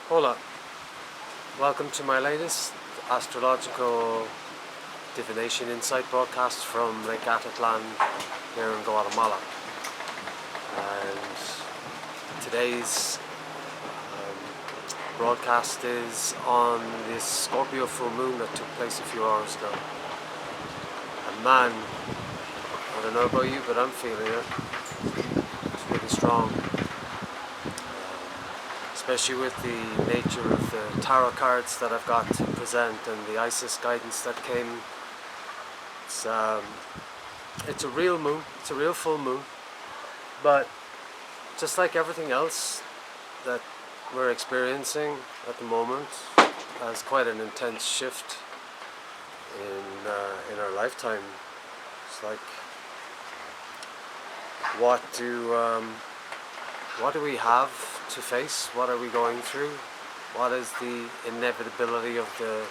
Hola, welcome to my latest astrological divination insight broadcast from Lake Atitlan here in Guatemala. And today's broadcast is on this Scorpio full moon that took place a few hours ago. And man, I don't know about you, but I'm feeling it. It's really strong. Especially with the nature of the tarot cards that I've got to present and the Isis guidance that came. It's a real moon, it's a real full moon, but just like everything else that we're experiencing at the moment, has quite an intense shift in our lifetime. It's like, what do we have to face? What are we going through? What is the inevitability of the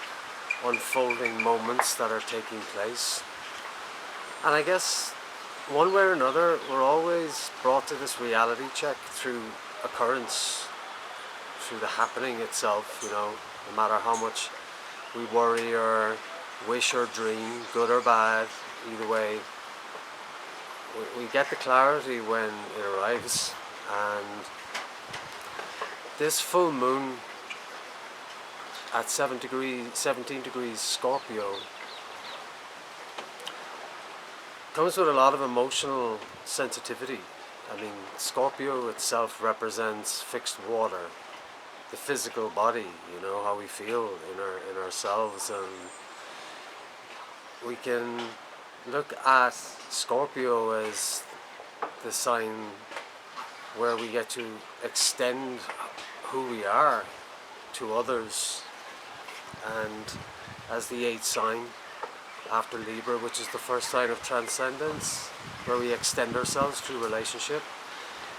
unfolding moments that are taking place? And I guess one way or another, we're always brought to this reality check through occurrence, through the happening itself, no matter how much we worry or wish or dream, good or bad, either way, we get the clarity when it arrives. And this full moon at 17 degrees Scorpio comes with a lot of emotional sensitivity. I mean, Scorpio itself represents fixed water, the physical body, how we feel in ourselves, and we can look at Scorpio as the sign where we get to extend who we are to others, and as the 8th sign after Libra, which is the first sign of transcendence, where we extend ourselves through relationship,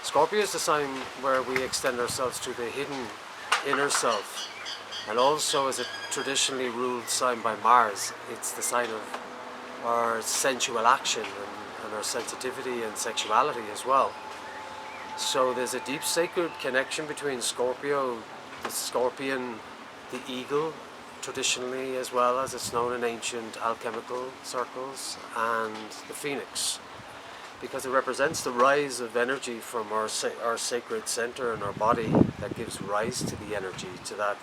Scorpio is the sign where we extend ourselves to the hidden inner self, and also as a traditionally ruled sign by Mars, it's the sign of our sensual action and our sensitivity and sexuality as well. So there's a deep sacred connection between Scorpio, the scorpion, the eagle, traditionally, as well as it's known in ancient alchemical circles, and the phoenix, because it represents the rise of energy from our sacred center in our body that gives rise to the energy, to that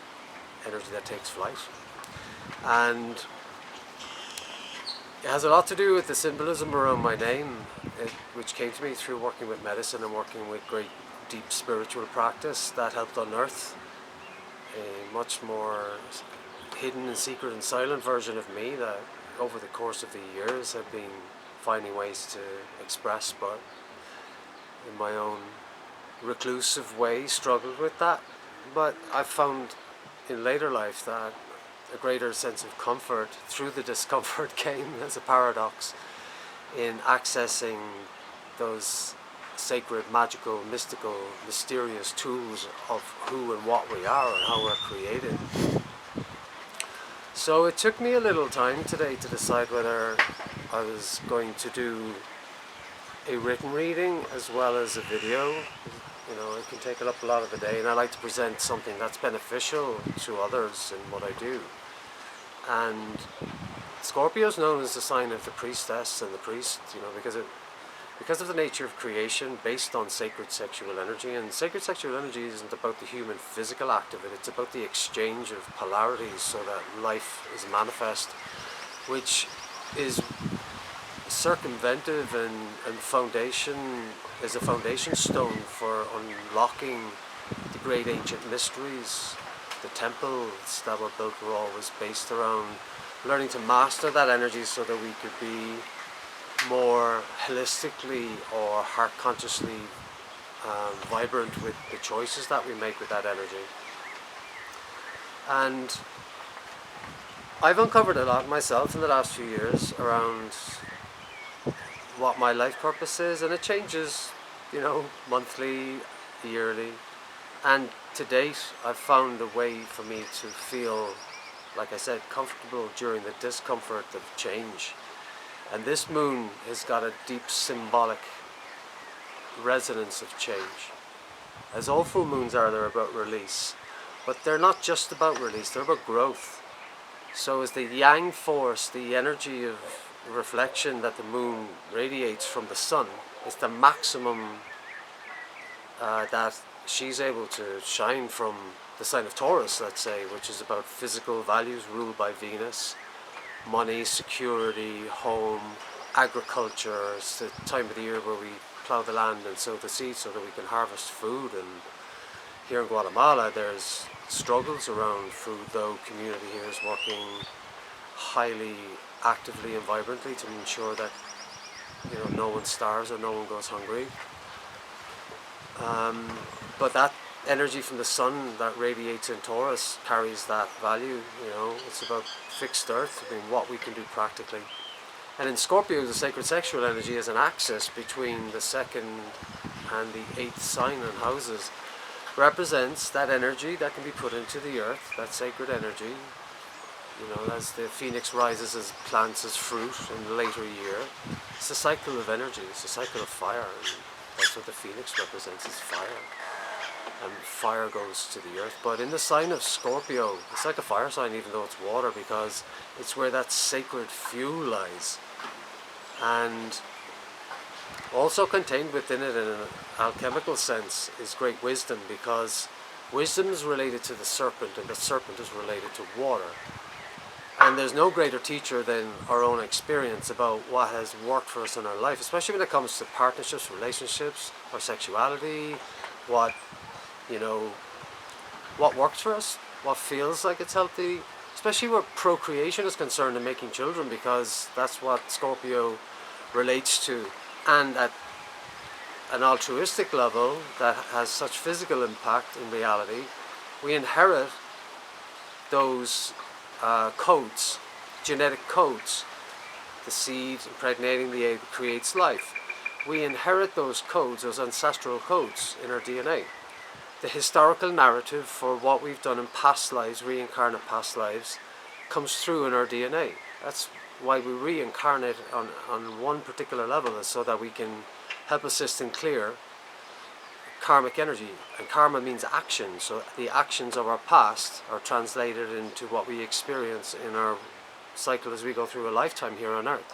energy that takes flight. And it has a lot to do with the symbolism around my name, which came to me through working with medicine and working with great deep spiritual practice that helped unearth a much more hidden and secret and silent version of me that over the course of the years I've been finding ways to express, but in my own reclusive way struggled with that. But I've found in later life that a greater sense of comfort through the discomfort came as a paradox in accessing those sacred, magical, mystical, mysterious tools of who and what we are and how we're created. So it took me a little time today to decide whether I was going to do a written reading as well as a video. It can take up a lot of the day, and I like to present something that's beneficial to others in what I do. And Scorpio is known as the sign of the priestess and the priest, because of the nature of creation based on sacred sexual energy. And sacred sexual energy isn't about the human physical act of it, it's about the exchange of polarities so that life is manifest, which is circumventive and foundation, is a foundation stone for unlocking the great ancient mysteries. The temples that were built were always based around learning to master that energy so that we could be more holistically or heart consciously vibrant with the choices that we make with that energy. And I've uncovered a lot myself in the last few years around what my life purpose is, and it changes, monthly, yearly. And to date, I've found a way for me to feel, like I said, comfortable during the discomfort of change. And this moon has got a deep symbolic resonance of change. As all full moons are, they're about release. but they're not just about release, they're about growth. So as the yang force, the energy of reflection that the moon radiates from the sun, is the maximum that she's able to shine from the sign of Taurus, let's say, which is about physical values ruled by Venus, money, security, home, agriculture. It's the time of the year where we plough the land and sow the seeds so that we can harvest food. And here in Guatemala there's struggles around food, though community here is working highly actively and vibrantly to ensure that no one starves or no one goes hungry. But that energy from the sun that radiates in Taurus carries that value. It's about fixed earth, what we can do practically. And in Scorpio, the sacred sexual energy is an axis between the second and the eighth sign and houses. Represents that energy that can be put into the earth, that sacred energy. As the phoenix rises as plants as fruit in the later year, it's a cycle of energy, it's a cycle of fire, and that's what the phoenix represents, is fire. And fire goes to the earth. But in the sign of Scorpio, it's like a fire sign even though it's water, because it's where that sacred fuel lies. And also contained within it in an alchemical sense is great wisdom, because wisdom is related to the serpent and the serpent is related to water. And there's no greater teacher than our own experience about what has worked for us in our life, especially when it comes to partnerships, relationships, or sexuality, what works for us, what feels like it's healthy, especially where procreation is concerned and making children, because that's what Scorpio relates to. And at an altruistic level that has such physical impact in reality, we inherit those codes, genetic codes. The seed impregnating the egg creates life. We inherit those codes, those ancestral codes in our DNA. The historical narrative for what we've done in past lives, reincarnate past lives, comes through in our DNA. That's why we reincarnate on one particular level, is so that we can help assist and clear karmic energy. And karma means action, so the actions of our past are translated into what we experience in our cycle as we go through a lifetime here on earth.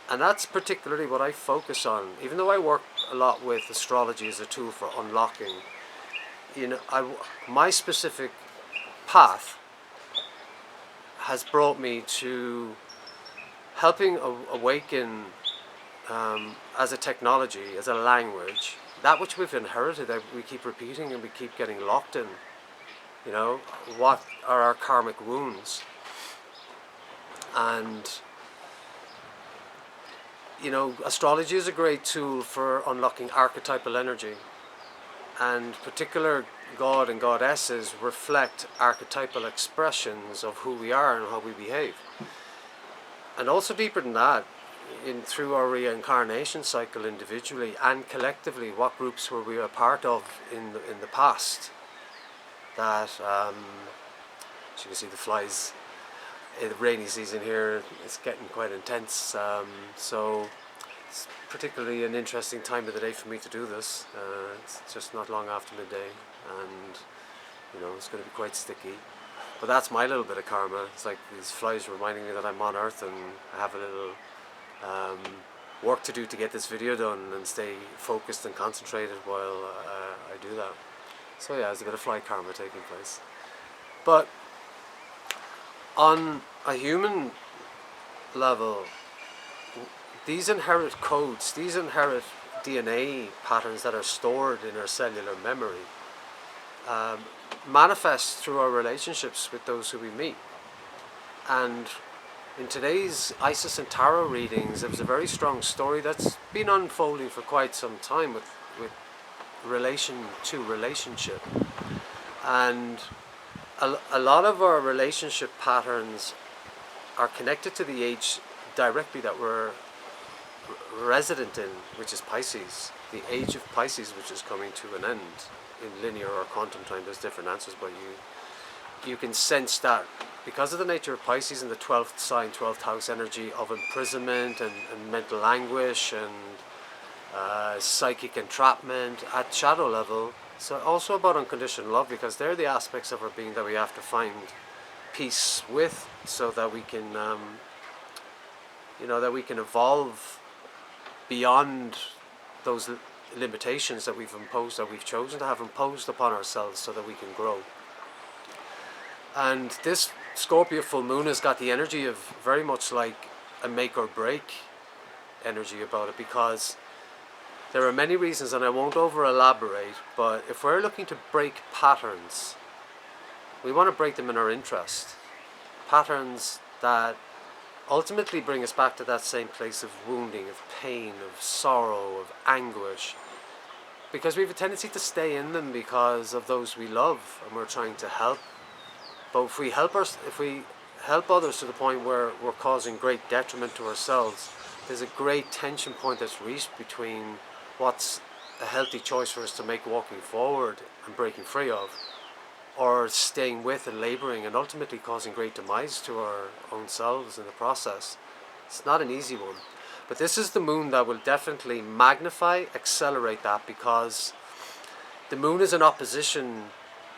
And that's particularly what I focus on, even though I work a lot with astrology as a tool for unlocking. My specific path has brought me to helping awaken as a technology, as a language, that which we've inherited, that we keep repeating and we keep getting locked in. What are our karmic wounds? And astrology is a great tool for unlocking archetypal energy, and particular god and goddesses reflect archetypal expressions of who we are and how we behave. And also deeper than that, through our reincarnation cycle individually and collectively, what groups were we a part of in the past that, as you can see the flies, in the rainy season here, it's getting quite intense, so it's particularly an interesting time of the day for me to do this. It's just not long after midday, and it's going to be quite sticky. But that's my little bit of karma. It's like these flies reminding me that I'm on Earth and I have a little work to do to get this video done and stay focused and concentrated while I do that. So yeah, there's a bit of fly karma taking place. But on a human level, these inherit codes, these inherit DNA patterns that are stored in our cellular memory, manifest through our relationships with those who we meet. And in today's Isis and Tarot readings, there was a very strong story that's been unfolding for quite some time with relation to relationship. And a lot of our relationship patterns are connected to the age directly that we're resident in, which is Pisces, the age of Pisces, which is coming to an end. In linear or quantum time, there's different answers, but you can sense that because of the nature of Pisces and the 12th sign, 12th house energy of imprisonment and mental anguish and psychic entrapment at shadow level, So also about unconditional love, because they're the aspects of our being that we have to find peace with, so that we can, that we can evolve beyond those limitations that we've imposed, that we've chosen to have imposed upon ourselves, so that we can grow. And this Scorpio full moon has got the energy of very much like a make or break energy about it, because there are many reasons, and I won't over elaborate, but if we're looking to break patterns, we want to break them in our interest. Patterns that ultimately bring us back to that same place of wounding, of pain, of sorrow, of anguish, because we have a tendency to stay in them because of those we love and we're trying to help. But if we help others to the point where we're causing great detriment to ourselves, there's a great tension point that's reached between what's a healthy choice for us to make walking forward and breaking free of, or staying with and labouring and ultimately causing great demise to our own selves in the process. It's not an easy one. But this is the moon that will definitely magnify, accelerate that, because the moon is in opposition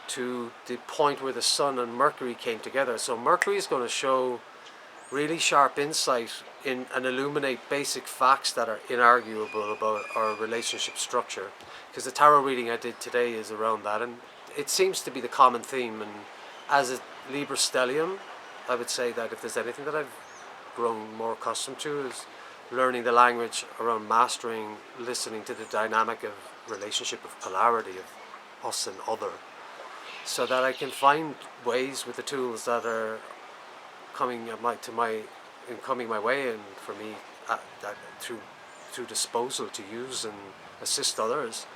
to the point where the sun and Mercury came together. So Mercury is going to show really sharp insight in and illuminate basic facts that are inarguable about our relationship structure, because the tarot reading I did today is around that, and it seems to be the common theme. And as a Libra stellium, I would say that if there's anything that I've grown more accustomed to, is learning the language around mastering listening to the dynamic of relationship, of polarity, of us and other, so that I can find ways with the tools that are coming my way, and for me through disposal to use and assist others,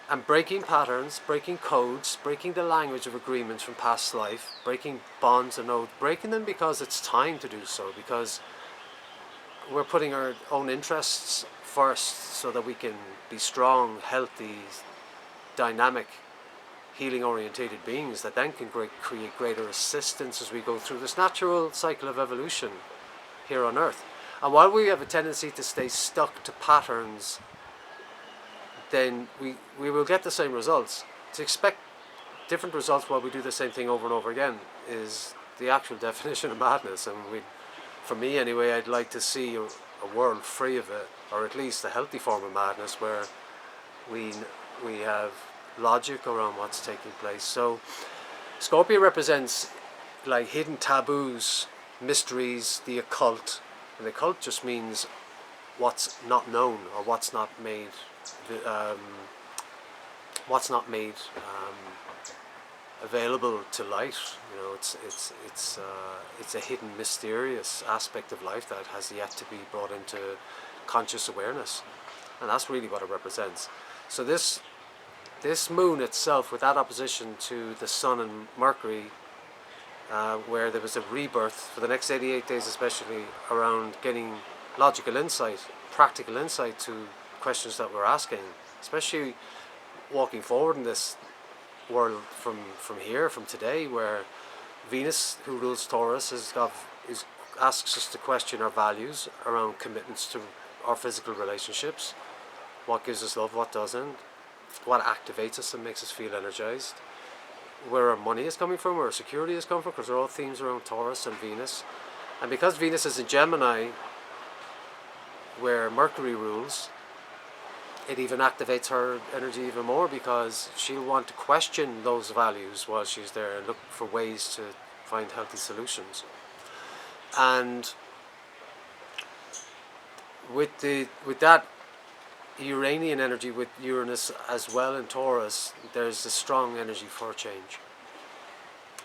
and breaking patterns, breaking codes, breaking the language of agreements from past life, breaking bonds and oaths, breaking them because it's time to do so, because we're putting our own interests first so that we can be strong, healthy, dynamic, healing orientated beings that then can create greater assistance as we go through this natural cycle of evolution here on Earth. And while we have a tendency to stay stuck to patterns, then we will get the same results. To expect different results while we do the same thing over and over again is the actual definition of madness. And for me anyway, I'd like to see a world free of it, or at least a healthy form of madness where we have logic around what's taking place. So Scorpio represents like hidden taboos, mysteries, the occult. And the occult just means what's not known, or what's not made available to light. It's a hidden, mysterious aspect of life that has yet to be brought into conscious awareness, and that's really what it represents. So this moon itself, with that opposition to the sun and Mercury, where there was a rebirth for the next 88 days, especially around getting logical insight, practical insight to questions that we're asking, especially walking forward in this world from today, where Venus, who rules Taurus, asks us to question our values around commitments to our physical relationships, what gives us love, what doesn't, what activates us and makes us feel energized, where our money is coming from, where our security is coming from, because they're all themes around Taurus and Venus. And because Venus is in Gemini, where Mercury rules, it even activates her energy even more, because she'll want to question those values while she's there and look for ways to find healthy solutions. And with that Uranian energy, with Uranus as well in Taurus, there's a strong energy for change.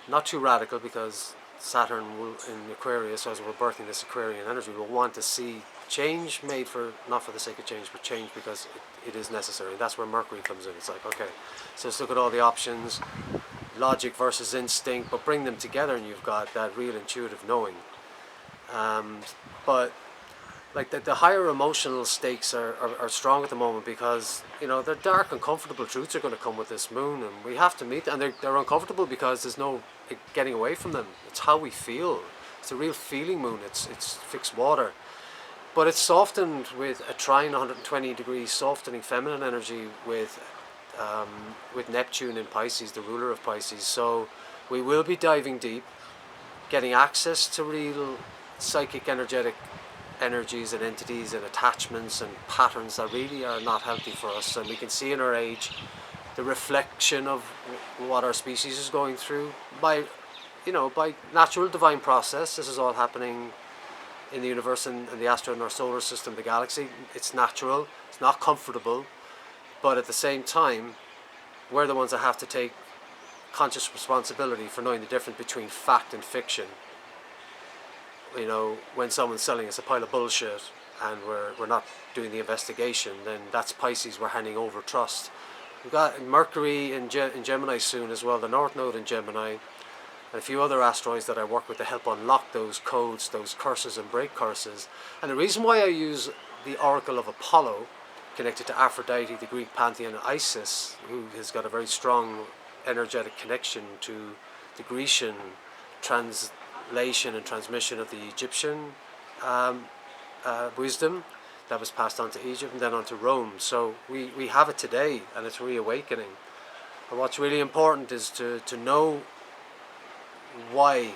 Not too radical, because Saturn will, in Aquarius, as we're birthing this Aquarian energy, will want to see change made for, not for the sake of change, but change because it is necessary. That's where Mercury comes in. It's like, okay, so let's look at all the options, logic versus instinct, but bring them together and you've got that real intuitive knowing. But like the higher emotional stakes are strong at the moment, because the dark, uncomfortable truths are going to come with this moon, and we have to meet them. And they're uncomfortable because there's no getting away from them. It's how we feel. It's a real feeling moon. It's fixed water, but it's softened with a trine 120 degrees, softening feminine energy with with Neptune in Pisces, the ruler of Pisces. So we will be diving deep, getting access to real psychic energetic energies and entities and attachments and patterns that really are not healthy for us, and we can see in our age the reflection of what our species is going through by, by natural divine process. This is all happening in the universe and the astro, in our solar system, the galaxy. It's natural, it's not comfortable, but at the same time, we're the ones that have to take conscious responsibility for knowing the difference between fact and fiction. When someone's selling us a pile of bullshit and we're not doing the investigation, then that's Pisces. We're handing over trust. We've got Mercury in Gemini soon as well, the North Node in Gemini, and a few other asteroids that I work with to help unlock those codes, those curses, and break curses. And the reason why I use the Oracle of Apollo, connected to Aphrodite, the Greek pantheon, and Isis, who has got a very strong energetic connection to the Grecian translation and transmission of the Egyptian wisdom that was passed on to Egypt and then on to Rome. So we have it today, and it's reawakening. And what's really important is to know why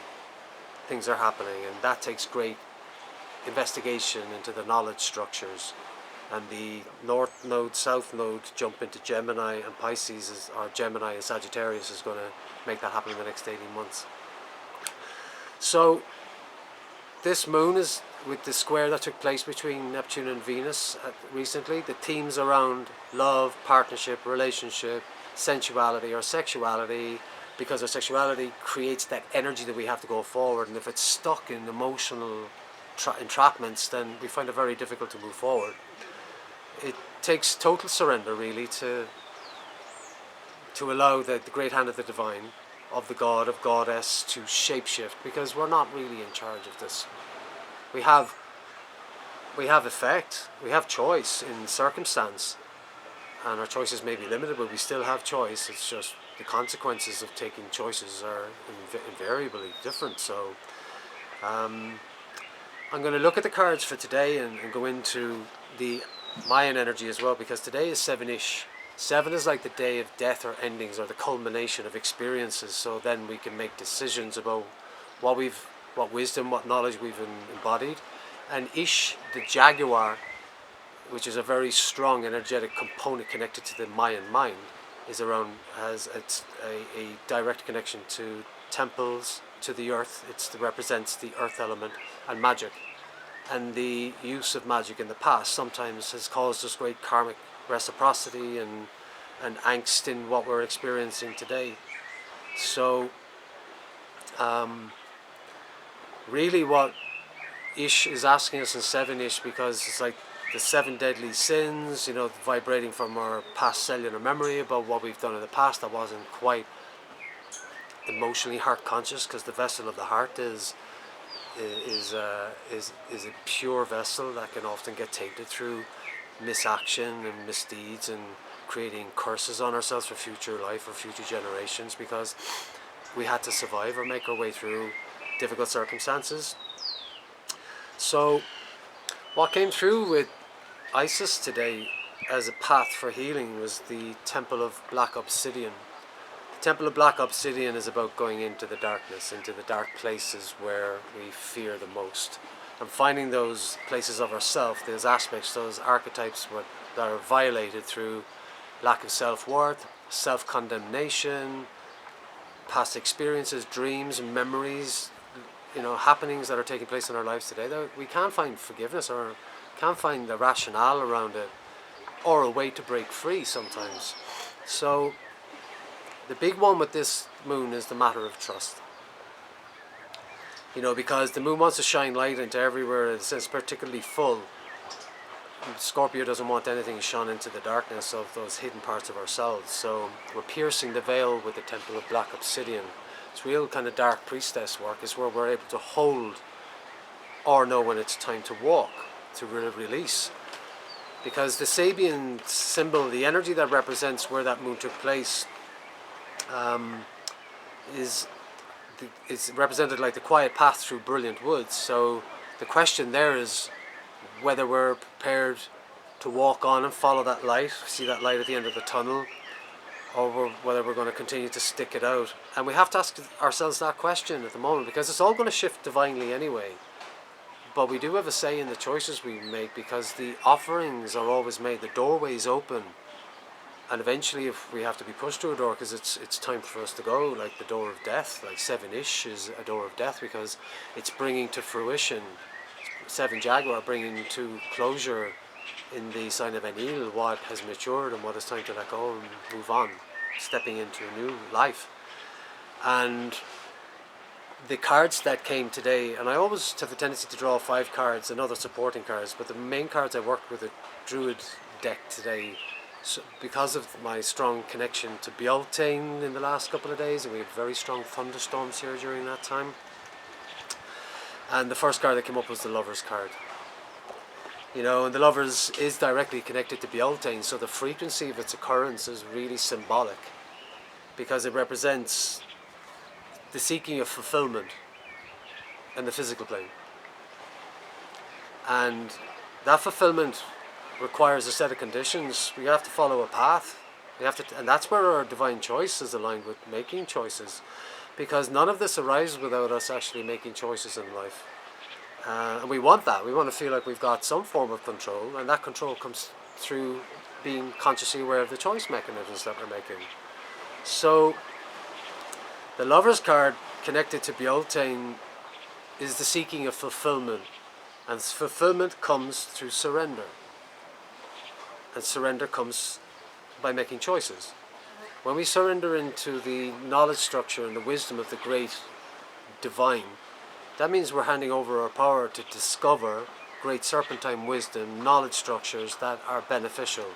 things are happening, and that takes great investigation into the knowledge structures. And the North Node, South Node jump into Gemini and Pisces, or Gemini and Sagittarius is going to make that happen in the next 18 months. So this moon is, with the square that took place between Neptune and Venus recently, the themes around love, partnership, relationship, sensuality or sexuality, because our sexuality creates that energy that we have to go forward, and if it's stuck in emotional entrapments, then we find it very difficult to move forward. It takes total surrender, really, to allow the great hand of the divine, of the god, of goddess, to shapeshift, because we're not really in charge of this. We have effect, we have choice in circumstance, and our choices may be limited, but we still have choice. It's just the consequences of taking choices are invariably different. So I'm going to look at the cards for today and go into the Mayan energy as well, because today is 7-ish. 7 is like the day of death or endings, or the culmination of experiences. So then we can make decisions about what wisdom, what knowledge we've embodied. And Ish, the jaguar, which is a very strong energetic component connected to the Mayan mind, has a direct connection to temples, to the earth. It represents the earth element and magic. And the use of magic in the past sometimes has caused us great karmic reciprocity and angst in what we're experiencing today. So really what Ish is asking us in 7-ish, because it's like the 7 deadly sins, vibrating from our past cellular memory about what we've done in the past that wasn't quite emotionally heart conscious, because the vessel of the heart is a pure vessel that can often get tainted through misaction and misdeeds and creating curses on ourselves for future life or future generations, because we had to survive or make our way through difficult circumstances. So what came through with Isis today as a path for healing was the Temple of Black Obsidian. The Temple of Black Obsidian is about going into the darkness, into the dark places where we fear the most, and finding those places of ourself, those aspects, those archetypes that are violated through lack of self-worth, self-condemnation, past experiences, dreams, memories, happenings that are taking place in our lives today that we can't find forgiveness or can't find the rationale around it or a way to break free sometimes. So the big one with this moon is the matter of trust. Because the moon wants to shine light into everywhere it's particularly full. Scorpio doesn't want anything shone into the darkness of those hidden parts of ourselves. So we're piercing the veil with the Temple of Black Obsidian. It's real kind of dark priestess work. Is where we're able to hold or know when it's time to walk, to release. Because the Sabian symbol, the energy that represents where that moon took place, is represented like the quiet path through brilliant woods. So the question there is whether we're prepared to walk on and follow that light, see that light at the end of the tunnel, or whether we're going to continue to stick it out. And we have to ask ourselves that question at the moment, because it's all going to shift divinely anyway. But we do have a say in the choices we make, because the offerings are always made, the doorway's open. And eventually, if we have to be pushed through a door, because it's time for us to go, like the door of death, like 7-ish is a door of death, because it's bringing to fruition, 7 Jaguar bringing to closure in the sign of Enil what has matured and what is time to let go and move on, stepping into a new life. And the cards that came today, and I always have the tendency to draw 5 cards and other supporting cards, but the main cards I worked with a Druid deck today. So because of my strong connection to Beltane in the last couple of days, and we had very strong thunderstorms here during that time. And the first card that came up was the Lover's card. You know, and the Lovers is directly connected to Beltane, so the frequency of its occurrence is really symbolic, because it represents the seeking of fulfillment in the physical plane. And that fulfillment requires a set of conditions. We have to follow a path. We have to, and that's where our divine choice is aligned with making choices, because none of this arises without us actually making choices in life. And we want that. We want to feel like we've got some form of control, and that control comes through being consciously aware of the choice mechanisms that we're making. So the Lover's card connected to Beltane is the seeking of fulfillment, and fulfillment comes through surrender. And surrender comes by making choices. When we surrender into the knowledge structure and the wisdom of the great divine, that means we're handing over our power to discover great serpentine wisdom, knowledge structures that are beneficial,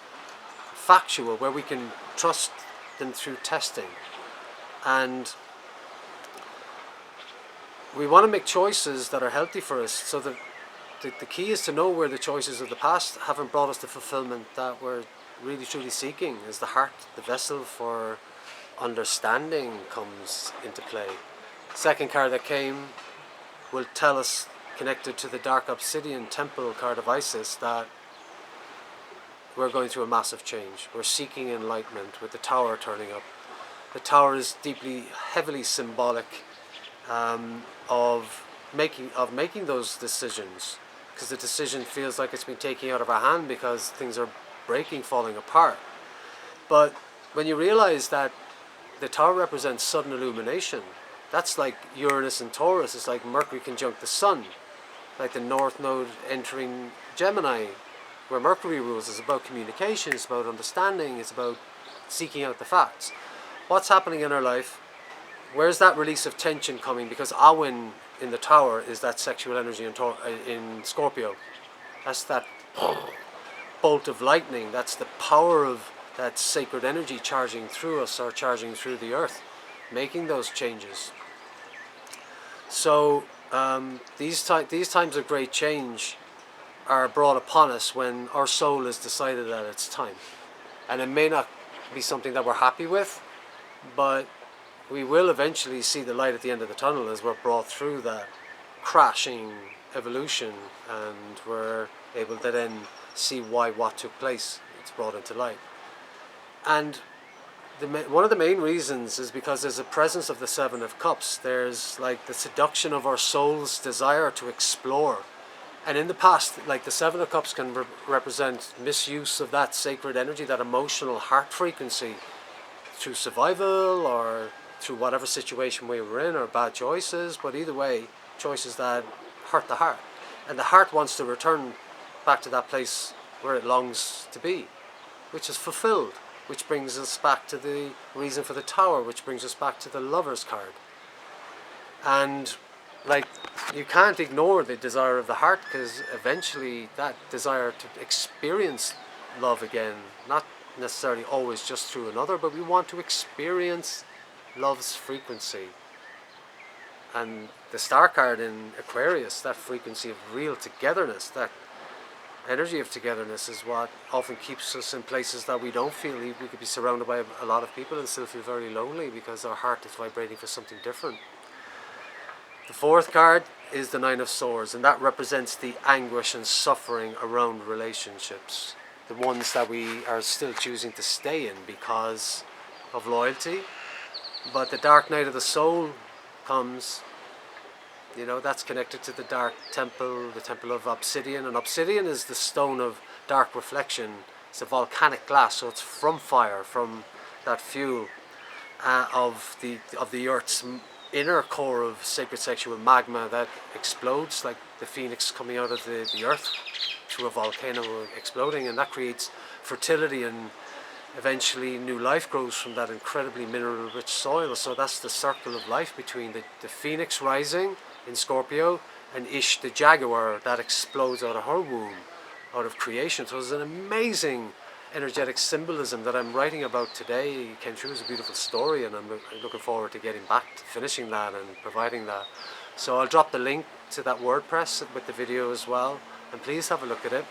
factual, where we can trust them through testing. And we want to make choices that are healthy for us, so that the key is to know where the choices of the past haven't brought us the fulfillment that we're really truly seeking. As the heart, the vessel for understanding, comes into play. Second card that came will tell us, connected to the Dark Obsidian Temple card of Isis, that we're going through a massive change. We're seeking enlightenment with the Tower turning up. The Tower is deeply, heavily symbolic of making those decisions, because the decision feels like it's been taken out of our hand because things are breaking, falling apart. But when you realize that the Tower represents sudden illumination, that's like Uranus and Taurus. It's like Mercury conjunct the Sun, like the North Node entering Gemini, where Mercury rules. Is about communication, it's about understanding, it's about seeking out the facts. What's happening in our life? Where's that release of tension coming? Because Awen in the Tower is that sexual energy in Scorpio. That's that bolt of lightning. That's the power of that sacred energy charging through us, or charging through the earth, making those changes. So these times of great change are brought upon us when our soul has decided that it's time. And it may not be something that we're happy with, but we will eventually see the light at the end of the tunnel as we're brought through that crashing evolution, and we're able to then see why what took place. It's brought into light. And one of the main reasons is because there's a presence of the Seven of Cups. There's like the seduction of our soul's desire to explore. And in the past, like the Seven of Cups can represent misuse of that sacred energy, that emotional heart frequency, through survival or through whatever situation we were in, or bad choices, but either way, choices that hurt the heart. And the heart wants to return back to that place where it longs to be, which is fulfilled, which brings us back to the reason for the Tower, which brings us back to the Lover's card. And like, you can't ignore the desire of the heart, because eventually that desire to experience love again, not necessarily always just through another, but we want to experience love's frequency. And the Star card in Aquarius, that frequency of real togetherness, that energy of togetherness, is what often keeps us in places that we don't feel. We could be surrounded by a lot of people and still feel very lonely, because our heart is vibrating for something different. The fourth card is the Nine of Swords, and that represents the anguish and suffering around relationships, the ones that we are still choosing to stay in because of loyalty. But the dark night of the soul comes, you know, that's connected to the dark temple, the temple of obsidian. And obsidian is the stone of dark reflection. It's a volcanic glass, so it's from fire, from that fuel of the earth's inner core of sacred sexual magma that explodes like the phoenix coming out of the earth through a volcano exploding, and that creates fertility, and eventually new life grows from that incredibly mineral rich soil. So that's the circle of life between the phoenix rising in Scorpio and Ish the jaguar that explodes out of her womb, out of creation. So there's an amazing energetic symbolism that I'm writing about today. It came through as a beautiful story, and I'm looking forward to getting back to finishing that and providing that. So I'll drop the link to that WordPress with the video as well, and please have a look at it.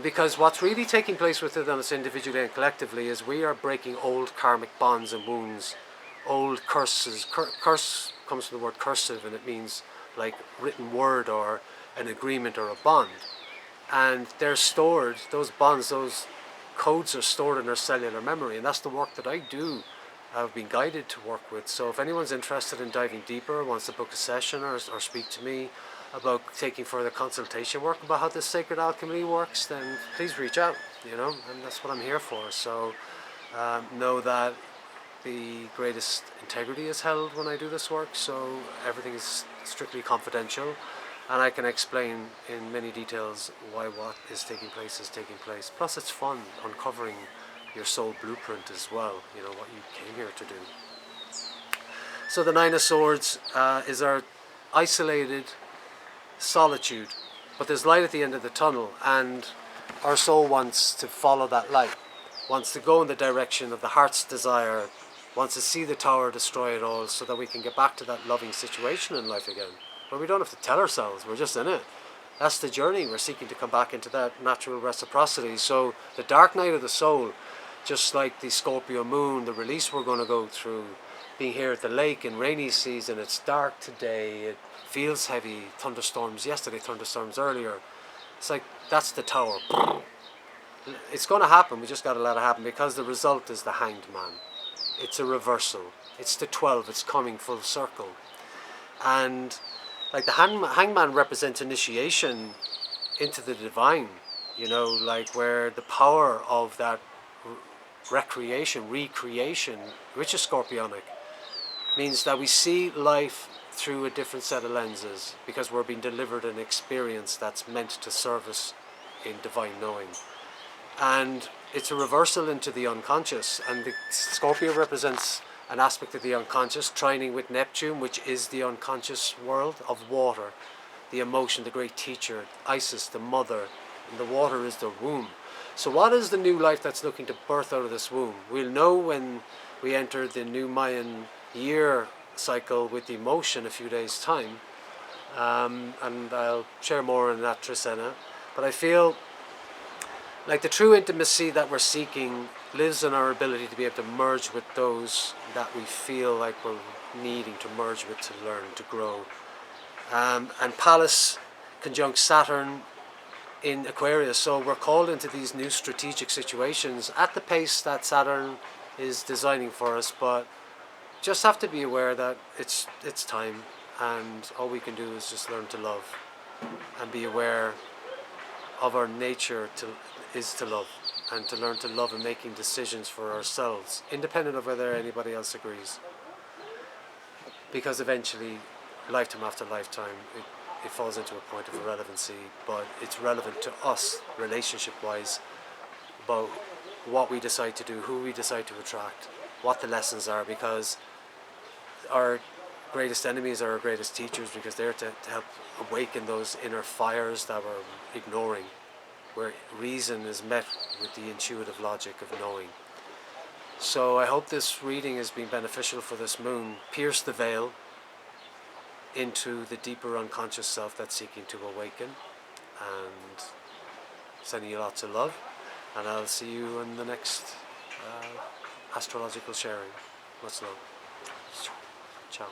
Because what's really taking place within us individually and collectively is we are breaking old karmic bonds and wounds, old curses. Curse comes from the word cursive, and it means like written word or an agreement or a bond. And they're stored, those bonds, those codes are stored in our cellular memory, and that's the work that I do. I've been guided to work with. So if anyone's interested in diving deeper, wants to book a session or speak to me about taking further consultation work about how this sacred alchemy works, then please reach out, you know, and that's what I'm here for. So know that the greatest integrity is held when I do this work, so everything is strictly confidential, and I can explain in many details why what is taking place is taking place. Plus it's fun uncovering your soul blueprint as well, you know, what you came here to do. So the Nine of Swords is our isolated solitude, but there's light at the end of the tunnel, and our soul wants to follow that light, wants to go in the direction of the heart's desire, wants to see the tower destroy it all so that we can get back to that loving situation in life again. But we don't have to tell ourselves, we're just in it. That's the journey. We're seeking to come back into that natural reciprocity. So the dark night of the soul, just like the Scorpio moon, the release we're going to go through, being here at the lake in rainy season, it's dark today, it feels heavy, thunderstorms yesterday, thunderstorms earlier. It's like, that's the tower. It's going to happen, we just got to let it happen, because the result is the Hanged Man. It's a reversal. It's the 12, it's coming full circle. And like the hangman represents initiation into the divine, you know, like where the power of that recreation, which is scorpionic, means that we see life through a different set of lenses, because we're being delivered an experience that's meant to serve us in divine knowing. And it's a reversal into the unconscious, and the Scorpio represents an aspect of the unconscious, trining with Neptune, which is the unconscious world of water, the emotion, the great teacher, Isis, the mother, and the water is the womb. So what is the new life that's looking to birth out of this womb? We'll know when we enter the new Mayan year cycle with the emotion a few days' time, and I'll share more on that, Trisena. But I feel like the true intimacy that we're seeking lives in our ability to be able to merge with those that we feel like we're needing to merge with, to learn, to grow. And Pallas conjunct Saturn in Aquarius, so we're called into these new strategic situations at the pace that Saturn is designing for us, but just have to be aware that it's time, and all we can do is just learn to love and be aware of our nature is to love, and to learn to love and making decisions for ourselves, independent of whether anybody else agrees. Because eventually, lifetime after lifetime, it falls into a point of irrelevancy, but it's relevant to us, relationship-wise, about what we decide to do, who we decide to attract, what the lessons are, because our greatest enemies are our greatest teachers, because they're to help awaken those inner fires that we're ignoring, where reason is met with the intuitive logic of knowing. So I hope this reading has been beneficial for this moon. Pierce the veil into the deeper unconscious self that's seeking to awaken, and sending you lots of love, and I'll see you in the next astrological sharing. Much love. Ciao.